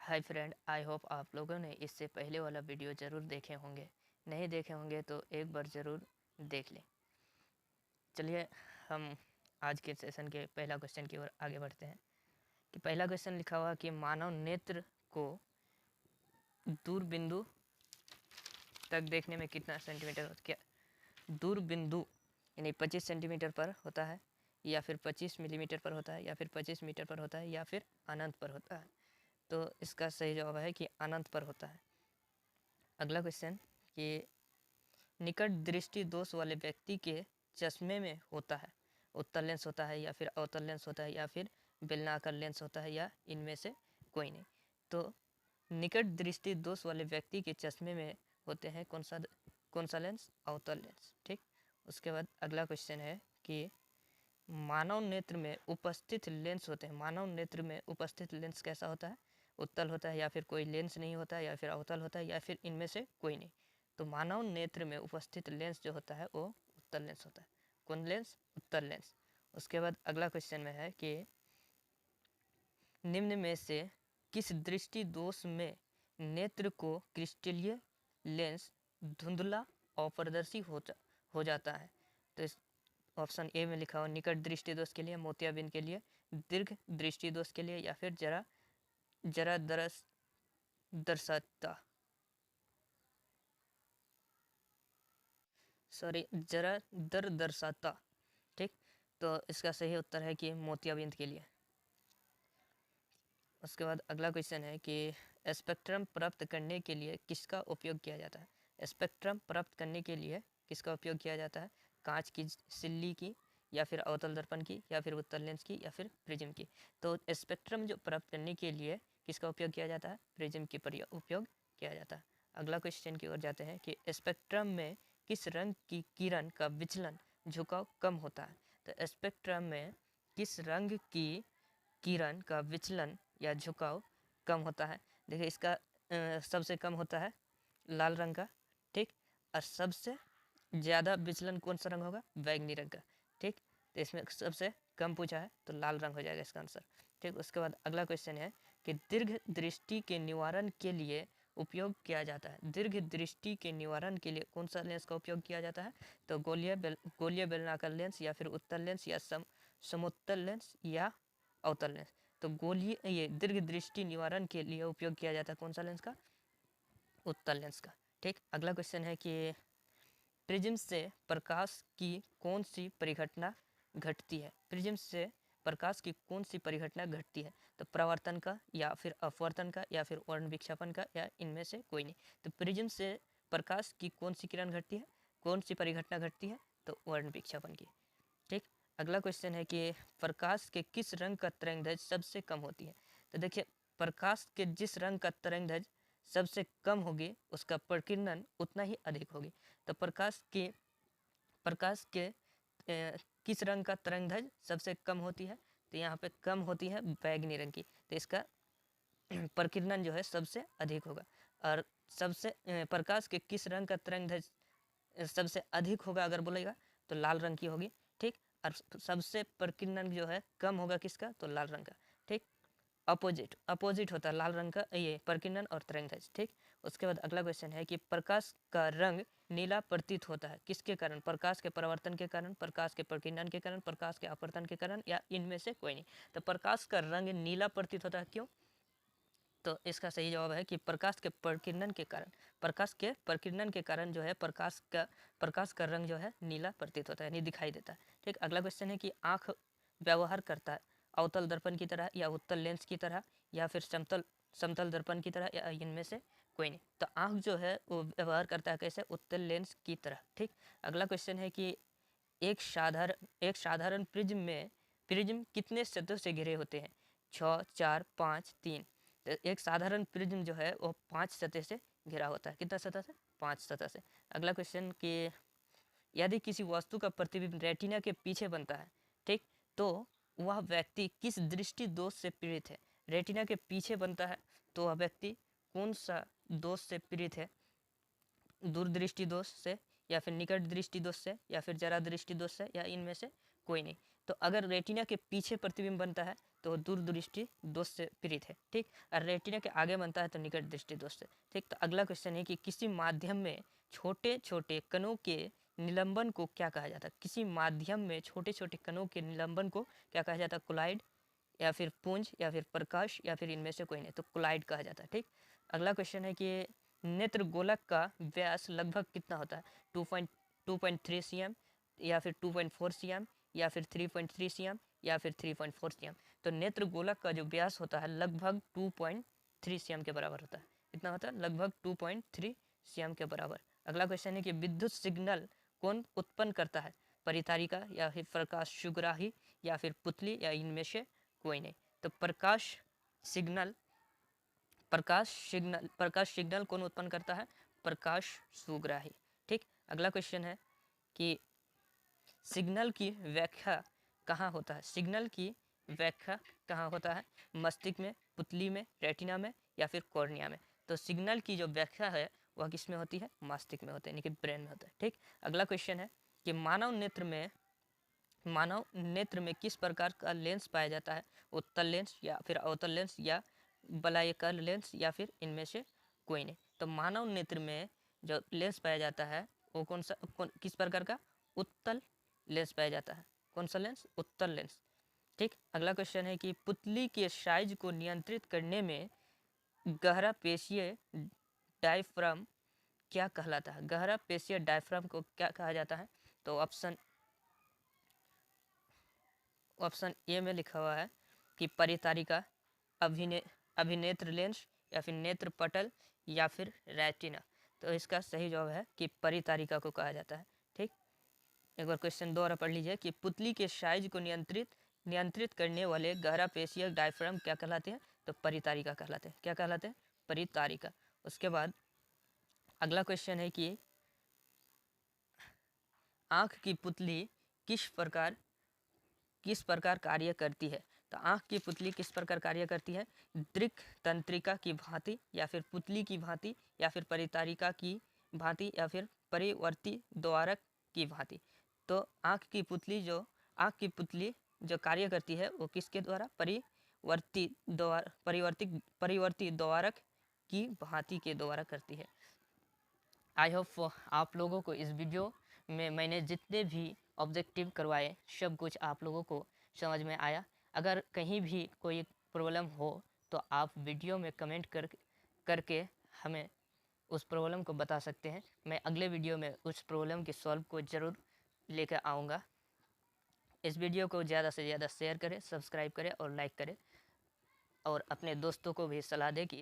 Hi friend, I hope आप लोगों ने इससे पहले वाला वीडियो ज़रूर देखे होंगे। नहीं देखे होंगे तो एक बार ज़रूर देख लें। चलिए हम आज के सेशन के पहला क्वेश्चन की ओर आगे बढ़ते हैं। कि पहला क्वेश्चन लिखा हुआ कि मानव नेत्र को दूर बिंदु तक देखने में कितना सेंटीमीटर क्या दूर बिंदु यानी 25 सेंटीमीटर पर होता है, या फिर 25 मिलीमीटर पर होता है, या फिर 25 मीटर पर होता है, या फिर अनंत पर होता है। तो इसका सही जवाब है कि अनंत पर होता है। अगला क्वेश्चन कि निकट दृष्टि दोष वाले व्यक्ति के चश्मे में होता है उत्तल लेंस होता है, या फिर अवतल लेंस होता है, या फिर बेलनाकार लेंस होता है, या इनमें से कोई नहीं। तो निकट दृष्टि दोष वाले व्यक्ति के चश्मे में होते हैं कौन सा लेंस? अवतल लेंस। ठीक। उसके बाद अगला क्वेश्चन है कि मानव नेत्र में उपस्थित लेंस होते हैं। मानव नेत्र में उपस्थित लेंस कैसा होता है? उत्तल होता है, या फिर कोई लेंस नहीं होता है, या फिर अवतल होता है, या फिर इनमें से कोई नहीं। तो मानव नेत्र में उपस्थित लेंस जो होता है वो उत्तल लेंस होता है। कौन लेंस? उत्तल लेंस। उसके बाद अगला क्वेश्चन में है कि निम्न में से किस दृष्टि दोष में नेत्र को क्रिस्टलीय लेंस धुंधला अपारदर्शी हो जाता है? तो इस ऑप्शन ए में लिखा हुआ निकट दृष्टि दोष के लिए, मोतियाबिंद के लिए, दीर्घ दृष्टि दोष के लिए, या फिर जरा दर्शाता। ठीक। तो इसका सही उत्तर है कि मोतियाबिंद के लिए। उसके बाद अगला क्वेश्चन है कि स्पेक्ट्रम प्राप्त करने के लिए किसका उपयोग किया जाता है? स्पेक्ट्रम प्राप्त करने के लिए किसका उपयोग किया जाता है? कांच की सिल्ली की, या फिर अवतल दर्पण की, या फिर उत्तल लेंस की, या फिर प्रिज्म की। तो स्पेक्ट्रम जो प्राप्त करने के लिए किसका उपयोग किया जाता है? प्रिज्म की उपयोग किया जाता है। अगला क्वेश्चन की ओर जाते हैं कि स्पेक्ट्रम में किस रंग की किरण का विचलन झुकाव कम होता है? तो स्पेक्ट्रम में किस रंग की किरण का विचलन या झुकाव कम होता है? देखिए इसका सबसे कम होता है लाल रंग का। ठीक। और सबसे ज़्यादा विचलन कौन सा रंग होगा? बैंगनी रंग का। ठीक। तो इसमें सबसे कम पूछा है तो लाल रंग हो जाएगा इसका आंसर। ठीक। उसके बाद अगला क्वेश्चन है कि दीर्घ दृष्टि के निवारण के लिए उपयोग किया जाता है। दीर्घ दृष्टि के निवारण के लिए कौन सा लेंस का उपयोग किया जाता है? तो गोलीय बेलनाकार लेंस, या फिर उत्तल लेंस, या समोत्तल लेंस, या अवतल लेंस। तो ये दीर्घ दृष्टि निवारण के लिए उपयोग किया जाता है कौन सा लेंस का? उत्तल लेंस का। ठीक। अगला क्वेश्चन है कि प्रिज्म से प्रकाश की कौन सी परिघटना घटती है? प्रिज्म से प्रकाश की कौन सी परिघटना घटती है? तो परावर्तन का, या फिर अपवर्तन का, या फिर वर्ण विक्षेपण का, या इनमें से कोई नहीं। तो प्रिज्म से प्रकाश की कौन सी किरण घटती है? कौन सी परिघटना घटती है? तो वर्ण विक्षेपण की। ठीक। अगला क्वेश्चन है कि प्रकाश के किस रंग का तरंगदैर्घ्य सबसे कम होती है? तो देखिए प्रकाश के जिस रंग का तरंगदैर्घ्य सबसे कम होगी उसका प्रकीर्णन उतना ही अधिक होगी। तो प्रकाश के किस रंग का तरंगदैर्घ्य सबसे कम होती है? तो यहाँ पे कम होती है बैंगनी रंग की। तो इसका प्रकीर्णन जो है सबसे अधिक होगा। और सबसे प्रकाश के किस रंग का तरंगदैर्घ्य सबसे अधिक होगा अगर बोलेगा तो लाल रंग की होगी। ठीक। और सबसे प्रकीर्णन जो है कम होगा किसका? तो लाल रंग का। ठीक। अपोजिट होता है लाल रंग का ये प्रकीर्णन और तरंगदैर्घ्य। ठीक। उसके बाद अगला क्वेश्चन है कि प्रकाश का रंग नीला प्रतीत होता है किसके कारण? प्रकाश के परावर्तन के कारण, प्रकाश के प्रकीर्णन के कारण, प्रकाश के अपवर्तन के कारण, या इनमें से कोई नहीं। तो प्रकाश का रंग नीला प्रतीत होता है क्यों? तो इसका सही जवाब है कि प्रकाश के प्रकीर्णन के कारण। प्रकाश के प्रकीर्णन के कारण जो है प्रकाश का रंग जो है नीला प्रतीत होता है, यानी दिखाई देता है। ठीक। अगला क्वेश्चन है कि आँख व्यवहार करता है अवतल दर्पण की तरह, या उत्तल लेंस की तरह, या फिर समतल दर्पण की तरह, या इनमें से कोई नहीं। तो आँख जो है वो व्यवहार करता है कैसे? उत्तल लेंस की तरह। ठीक। अगला क्वेश्चन है कि एक साधारण प्रिज्म कितने सतह से घिरे होते हैं? 6, 4, 5, 3। तो एक साधारण प्रिज्म जो है वो 5 सतह से घिरा होता है। कितना सतह से? 5 सतह से। अगला क्वेश्चन कि यदि किसी वस्तु का प्रतिबिंब रेटिना के पीछे बनता है, ठीक, तो वह व्यक्ति किस दृष्टि दोष से पीड़ित है? रेटिना के पीछे बनता है तो वह व्यक्ति कौन सा दोष से पीड़ित है? दूरदृष्टि दोष से, या फिर निकट दृष्टि दोष से, या फिर जरा दृष्टि दोष से, या इनमें से कोई नहीं। तो अगर रेटिना के पीछे प्रतिबिंब बनता है तो वो दूरदृष्टि दोष से पीड़ित है। ठीक, और रेटिना के आगे बनता है तो निकट दृष्टि दोष से। ठीक, तो अगला क्वेश्चन है कि किसी माध्यम में छोटे छोटे कणों के निलंबन को क्या कहा जाता है? किसी माध्यम में छोटे छोटे कणों के निलंबन को क्या कहा जाता है? कोलाइड, या फिर पुंज, या फिर प्रकाश, या फिर इनमें से कोई नहीं, तो कोलाइड कहा जाता है। ठीक, अगला क्वेश्चन है कि नेत्र गोलक का व्यास लगभग कितना होता है? 2.3 cm, या फिर 2.4 cm, या फिर 3.3 cm, या फिर 3.4 cm। तो नेत्र गोलक का जो व्यास होता है लगभग 2.3 cm के बराबर होता है। कितना होता है? लगभग 2.3 cm के बराबर। अगला क्वेश्चन है कि विद्युत सिग्नल कौन उत्पन्न करता है? परितारिका, या फिर प्रकाश सुग्राही, या फिर पुतली, या इनमें से कोई नहीं। तो प्रकाश सिग्नल कौन उत्पन्न करता है? प्रकाश सुग्राही। ठीक, अगला क्वेश्चन है कि सिग्नल की व्याख्या कहाँ होता है? सिग्नल की व्याख्या कहाँ होता है? मस्तिष्क में, पुतली में, रेटिना में, या फिर कॉर्निया में। तो सिग्नल की जो व्याख्या है वह किस में होती है? मस्तिष्क में होती है, यानी कि ब्रेन में होता है। ठीक, अगला क्वेश्चन है कि मानव नेत्र में किस प्रकार का लेंस पाया जाता है? उत्तल लेंस, या फिर अवतल लेंस, या वलयाकार लेंस, या फिर इनमें से कोई नहीं। तो मानव नेत्र में जो लेंस पाया जाता है वो किस प्रकार का? उत्तल लेंस पाया जाता है। कौन सा लेंस? उत्तल लेंस। ठीक, अगला क्वेश्चन है कि पुतली के साइज को नियंत्रित करने में गहरा पेशीय डायफ्राम क्या कहलाता है? गहरा पेशीय डायफ्राम को क्या कहा जाता है? तो ऑप्शन ए में लिखा हुआ है कि परितारिका, अभिनेत्र लेंस, या फिर नेत्र पटल, या फिर रेटिना। तो इसका सही जवाब है कि परितारिका को कहा जाता है। ठीक, एक बार क्वेश्चन दोबारा पढ़ लीजिए कि पुतली के साइज को नियंत्रित करने वाले गहरा पेशीय डायफ्राम क्या कहलाते हैं? तो परितारिका कहलाते हैं। क्या कहलाते हैं? परितारिका। उसके बाद अगला क्वेश्चन है कि आँख की पुतली किस प्रकार कार्य करती है? तो आँख की पुतली किस प्रकार कार्य करती है? दृक् तंत्रिका की भांति, या फिर पुतली की भांति, या फिर परितारिका की भांति, या फिर परिवर्ती द्वारक की भांति। तो आँख की पुतली जो कार्य करती है वो किसके द्वारा? परिवर्ती द्वारक की भांति के द्वारा करती है। आई होप आप लोगों को इस वीडियो में मैंने जितने भी ऑब्जेक्टिव करवाए सब कुछ आप लोगों को समझ में आया। अगर कहीं भी कोई प्रॉब्लम हो तो आप वीडियो में कमेंट करके हमें उस प्रॉब्लम को बता सकते हैं। मैं अगले वीडियो में उस प्रॉब्लम के सॉल्व को ज़रूर लेकर आऊँगा। इस वीडियो को ज़्यादा से ज़्यादा शेयर करें, सब्सक्राइब करें और लाइक करें, और अपने दोस्तों को भी सलाह दें कि